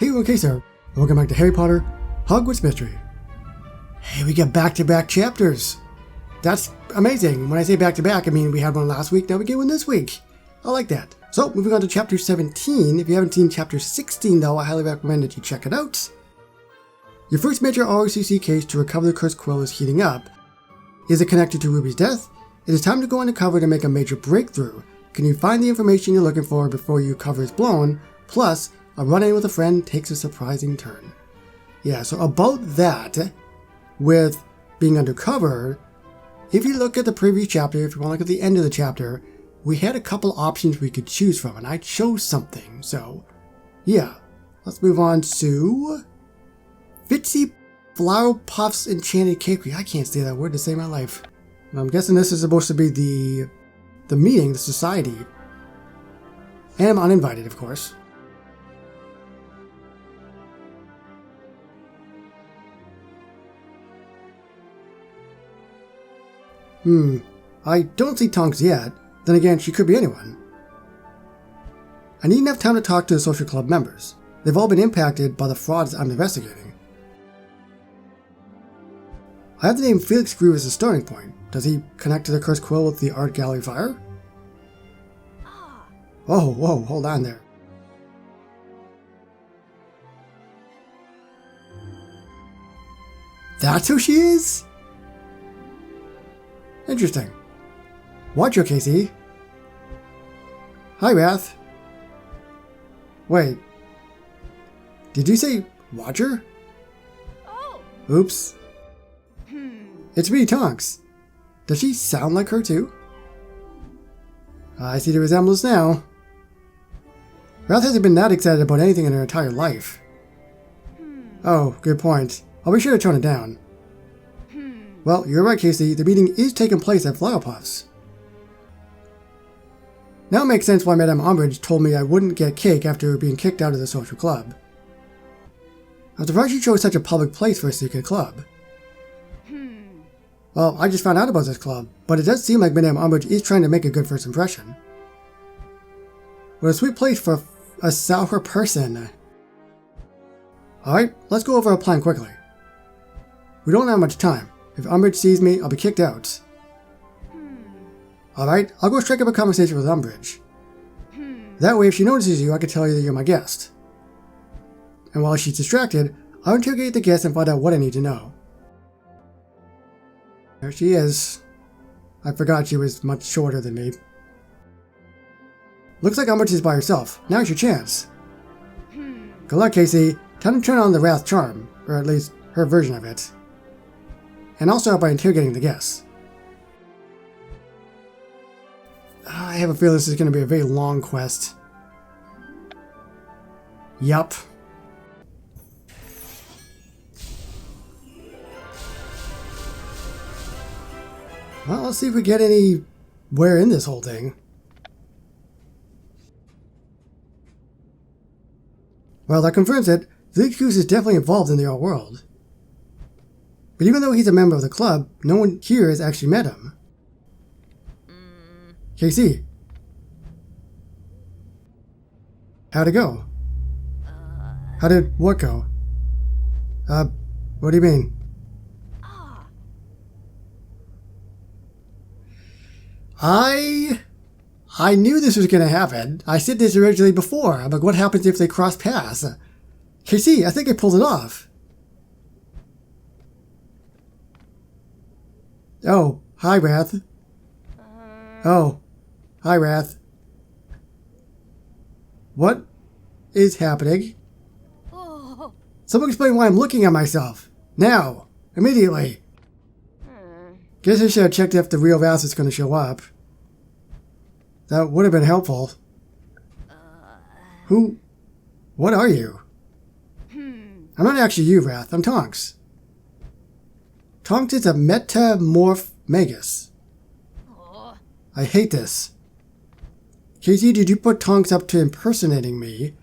Hey everyone, Kcer, and welcome back to Harry Potter Hogwarts Mystery. Hey, we get back-to-back chapters. That's amazing. When I say back-to-back, I mean we had one last week, now we get one this week. I like that. So, moving on to chapter 17. If you haven't seen chapter 16 though, I highly recommend that you check it out. Your first major ROCC case to recover the Cursed Quill is heating up. Is it connected to Ruby's death? It is time to go undercover to make a major breakthrough. Can you find the information you're looking for before your cover is blown? Plus, a run-in with a friend takes a surprising turn. Yeah, so about that, with being undercover, if you look at the previous chapter, if you want to look at the end of the chapter, we had a couple options we could choose from, and I chose something. So, yeah, let's move on to Fitzy Flower Puff's Enchanted Cakery. I can't say that word to save my life. I'm guessing this is supposed to be the meeting, the society. And I'm uninvited, of course. I don't see Tonks yet. Then again, she could be anyone. I need enough time to talk to the social club members. They've all been impacted by the frauds I'm investigating. I have the name Felix Groove as a starting point. Does he connect to the Cursed Quill with the art gallery fire? Oh, whoa, hold on there. That's who she is? Interesting. Watch your Casey. Hi, Wrath. Wait. Did you say Watcher? Oh. Oops. It's me, Tonks. Does she sound like her too? I see the resemblance now. Wrath hasn't been that excited about anything in her entire life. Oh, good point. I'll be sure to tone it down. Well, you're right, Casey. The meeting is taking place at Flowerpuff's. Now it makes sense why Madame Umbridge told me I wouldn't get cake after being kicked out of the social club. I'm surprised she chose such a public place for a secret club. Well, I just found out about this club, but it does seem like Madame Umbridge is trying to make a good first impression. What a sweet place for a sour person. Alright, let's go over our plan quickly. We don't have much time. If Umbridge sees me, I'll be kicked out. Alright, I'll go strike up a conversation with Umbridge. That way, if she notices you, I can tell you that you're my guest. And while she's distracted, I'll interrogate the guest and find out what I need to know. There she is. I forgot she was much shorter than me. Looks like Umbridge is by herself. Now's your chance. Good luck, Casey. Time to turn on the Wrath charm, or at least her version of it. And I'll start by interrogating the guests. I have a feeling this is going to be a very long quest. Yup. Well, let's see if we get anywhere in this whole thing. Well, that confirms it. Felix Groove is definitely involved in the art world. But even though he's a member of the club, no one here has actually met him. KC. How'd it go? How did what go? What do you mean? I knew this was going to happen. I said this originally before. I'm like, what happens if they cross paths? KC, I think I pulled it off. Oh, hi, Wrath. Oh, hi, Wrath. What is happening? Someone explain why I'm looking at myself. Now. Immediately. Guess I should have checked if the real Wrath is going to show up. That would have been helpful. Who? What are you? I'm not actually you, Wrath. I'm Tonks. Tonks is a metamorph magus. I hate this. Casey, did you put Tonks up to impersonating me?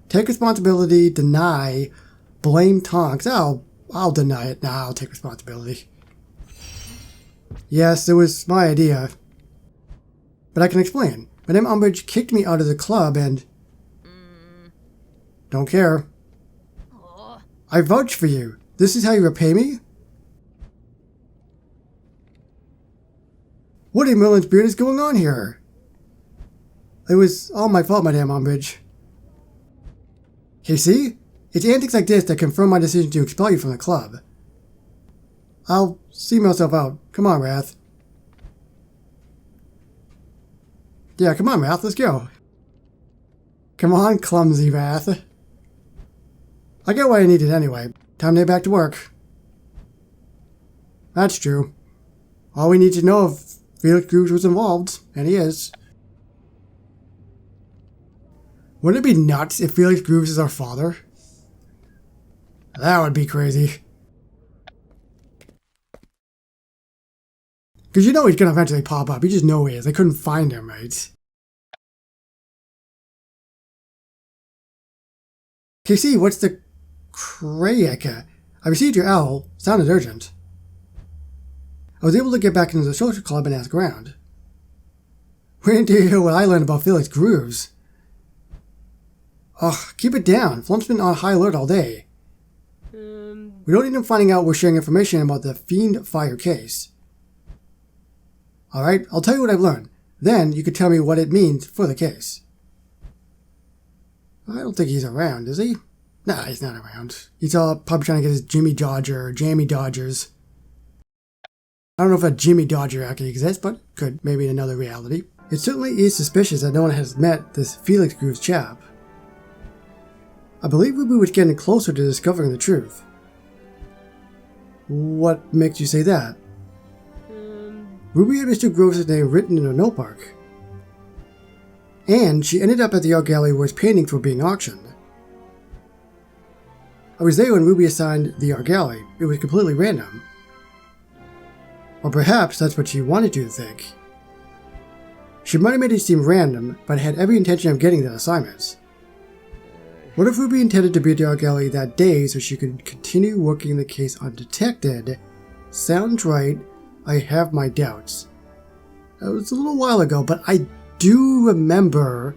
Take responsibility, deny, blame Tonks. I'll deny it. Nah, I'll take responsibility. Yes, it was my idea. But I can explain. Madame Umbridge kicked me out of the club and... Don't care. I vouch for you. This is how you repay me? What in Merlin's beard is going on here? It was all my fault, Madame Umbridge. KC? It's antics like this that confirm my decision to expel you from the club. I'll see myself out. Come on, Wrath. Yeah, come on, Wrath, let's go. Come on, clumsy Wrath. I get what I needed anyway. Time to get back to work. That's true. All we need to know if Felix Grooves was involved, and he is. Wouldn't it be nuts if Felix Grooves is our father? That would be crazy. Because you know he's going to eventually pop up. You just know he is. They couldn't find him, right? KC, what's the crack? I received your owl. Sounded urgent. I was able to get back into the social club and ask around. Wait until you hear what I learned about Felix Grooves. Ugh, keep it down. Flump's been on high alert all day. We don't need him finding out we're sharing information about the Fiend Fire case. Alright, I'll tell you what I've learned. Then you could tell me what it means for the case. I don't think he's around, is he? Nah, he's not around. He's probably trying to get his Jimmy Dodger or Jammy Dodgers. I don't know if a Jimmy Dodger actually exists, but could, maybe in another reality. It certainly is suspicious that no one has met this Felix Grooves chap. I believe Ruby was getting closer to discovering the truth. What makes you say that? Ruby had Mr. Groves' name written in a notebook. And she ended up at the art gallery where his paintings were being auctioned. I was there when Ruby assigned the art gallery. It was completely random. Or perhaps that's what she wanted you to think. She might have made it seem random, but had every intention of getting the assignments. What if Ruby intended to be at the art gallery that day so she could continue working the case undetected? Sounds right. I have my doubts. It was a little while ago, but I do remember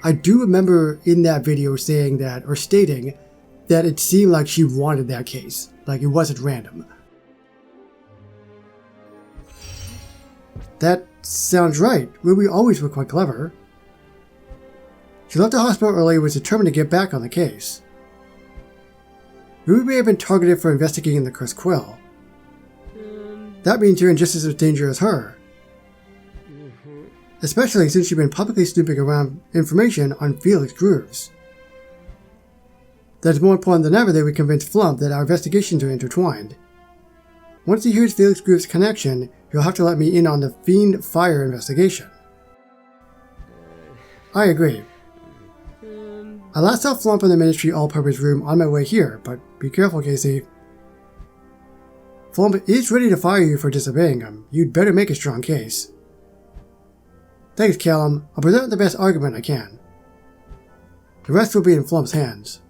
in that video saying that, or stating, that it seemed like she wanted that case. Like it wasn't random. That sounds right. Ruby always were quite clever. She left the hospital early and was determined to get back on the case. Ruby may have been targeted for investigating the Cursed Quill. That means you're in just as much danger as her. Especially since you've been publicly snooping around information on Felix Grooves. That's more important than ever that we convince Flump that our investigations are intertwined. Once he hears Felix Grooves' connection, he'll have to let me in on the Fiend Fire investigation. I agree. I last saw Flump in the Ministry All-Purpose Room on my way here, but be careful, Casey. Flump is ready to fire you for disobeying him. You'd better make a strong case. Thanks, Callum. I'll present the best argument I can. The rest will be in Flump's hands.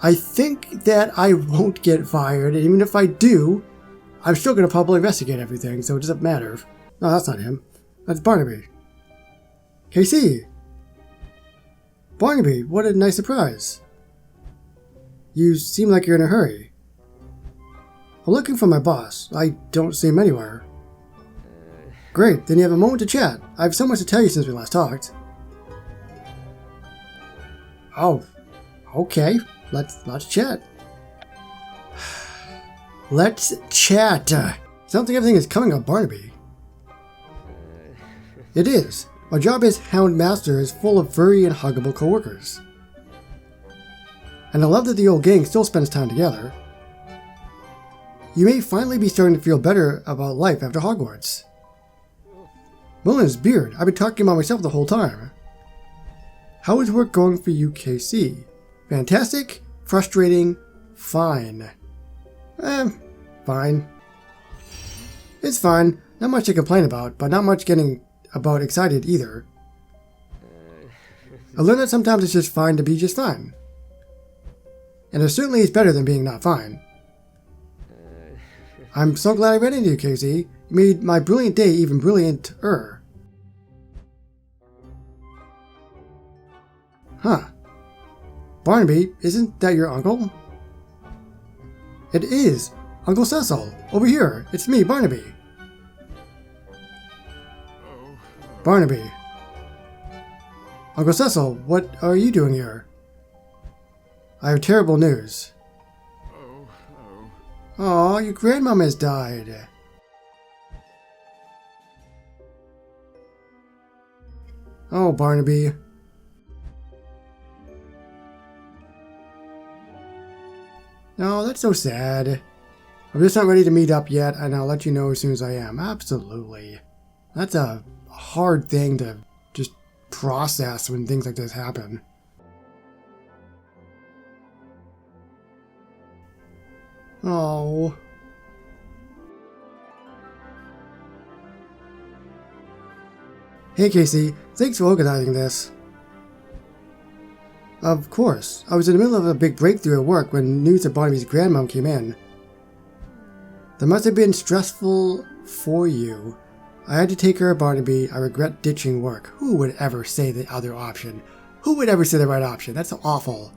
I think that I won't get fired, and even if I do, I'm still going to probably investigate everything, so it doesn't matter. No, that's not him. That's Barnaby. KC! Barnaby, what a nice surprise. You seem like you're in a hurry. I'm looking for my boss. I don't see him anywhere. Great, then you have a moment to chat. I have so much to tell you since we last talked. Oh, okay. Let's chat. Let's chat. Sounds like everything is coming up Barnaby. It is. My job as Hound Master is full of furry and huggable coworkers. And I love that the old gang still spends time together. You may finally be starting to feel better about life after Hogwarts. Merlin's beard. I've been talking about myself the whole time. How is work going for you, KC? Fantastic? Frustrating? Fine. Fine. It's fine. Not much to complain about, but not much getting about excited either. I learned that sometimes it's just fine to be just fine. And it certainly is better than being not fine. I'm so glad I ran into you, KZ. You made my brilliant day even brillianter. Huh. Barnaby, isn't that your uncle? It is. Uncle Cecil, over here. It's me, Barnaby. Barnaby. Uncle Cecil, what are you doing here? I have terrible news. Oh, your grandmama has died. Oh, Barnaby. No, that's so sad. I'm just not ready to meet up yet, and I'll let you know as soon as I am. Absolutely. That's a hard thing to just process when things like this happen. Oh. Hey Casey, thanks for organizing this. Of course. I was in the middle of a big breakthrough at work when news of Barnaby's grandmom came in. That must have been stressful for you. I had to take care of Barnaby. I regret ditching work. Who would ever say the other option? Who would ever say the right option? That's awful.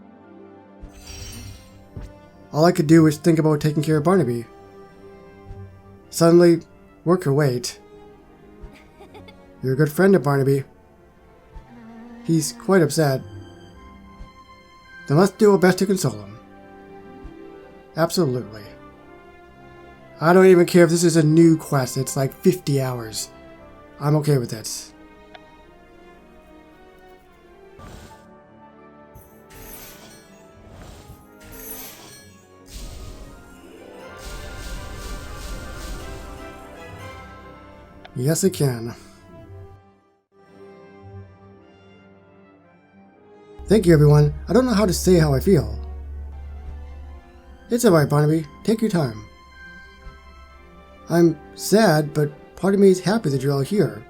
All I could do was think about taking care of Barnaby. Suddenly, work could wait. You're a good friend of Barnaby. He's quite upset. Then let's do our best to console him. Absolutely. I don't even care if this is a new quest. It's like 50 hours. I'm okay with it. Yes, it can. Thank you, everyone. I don't know how to say how I feel. It's alright, Barnaby. Take your time. I'm sad, but part of me is happy that you're all here.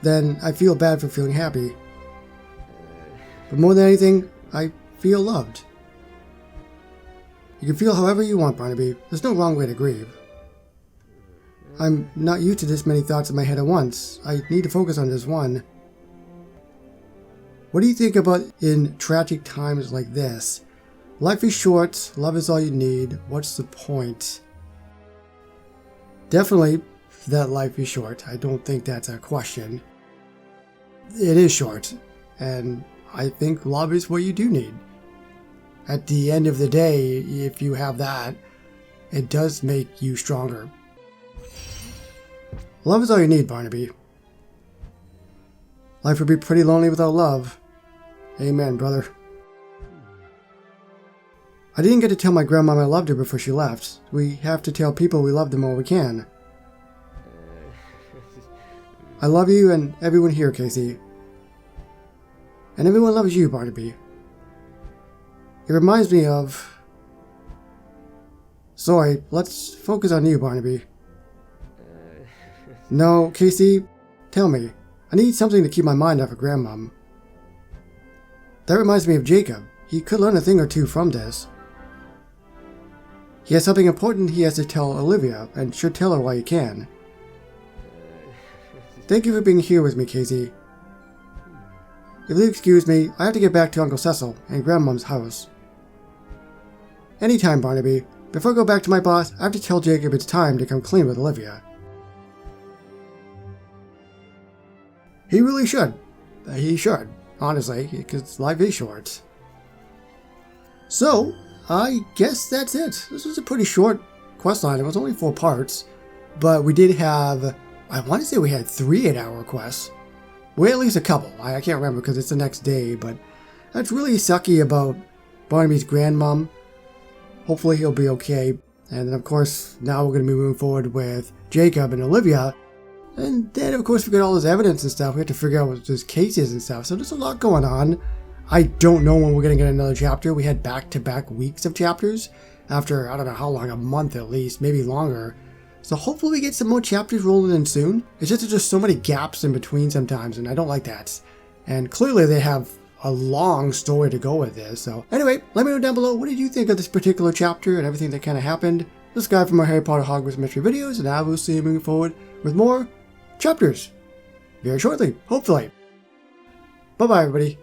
Then I feel bad for feeling happy. But more than anything, I feel loved. You can feel however you want, Barnaby. There's no wrong way to grieve. I'm not used to this many thoughts in my head at once. I need to focus on just one. What do you think about in tragic times like this? Life is short, love is all you need, what's the point? Definitely that life is short. I don't think that's a question. It is short, and I think love is what you do need. At the end of the day, if you have that, it does make you stronger. Love is all you need, Barnaby. Life would be pretty lonely without love. Amen, brother. I didn't get to tell my grandmom I loved her before she left. We have to tell people we love them all we can. I love you and everyone here, Casey. And everyone loves you, Barnaby. It reminds me of... Sorry, let's focus on you, Barnaby. No, Casey, tell me. I need something to keep my mind off of grandmom. That reminds me of Jacob. He could learn a thing or two from this. He has something important he has to tell Olivia, and should tell her while he can. Thank you for being here with me, Casey. If you'll excuse me, I have to get back to Uncle Cecil and Grandmom's house. Anytime, Barnaby. Before I go back to my boss, I have to tell Jacob it's time to come clean with Olivia. He really should. He should, honestly, because life is short. So, I guess that's it. This was a pretty short questline. It was only 4 parts, but we did have, I want to say we had 3 8-hour quests. Well, at least a couple. I can't remember because it's the next day, but that's really sucky about Barnaby's grandmom. Hopefully he'll be okay. And then, of course, now we're going to be moving forward with Jacob and Olivia. And then, of course, we got all this evidence and stuff. We have to figure out what this case is and stuff. So there's a lot going on. I don't know when we're going to get another chapter. We had back-to-back weeks of chapters. After, I don't know how long, a month at least, maybe longer. So hopefully we get some more chapters rolling in soon. It's just there's just so many gaps in between sometimes, and I don't like that. And clearly they have a long story to go with this. So anyway, let me know down below, what did you think of this particular chapter and everything that kind of happened? This guy from our Harry Potter Hogwarts Mystery videos, and I will see you moving forward with more chapters very shortly, hopefully. Bye-bye, everybody.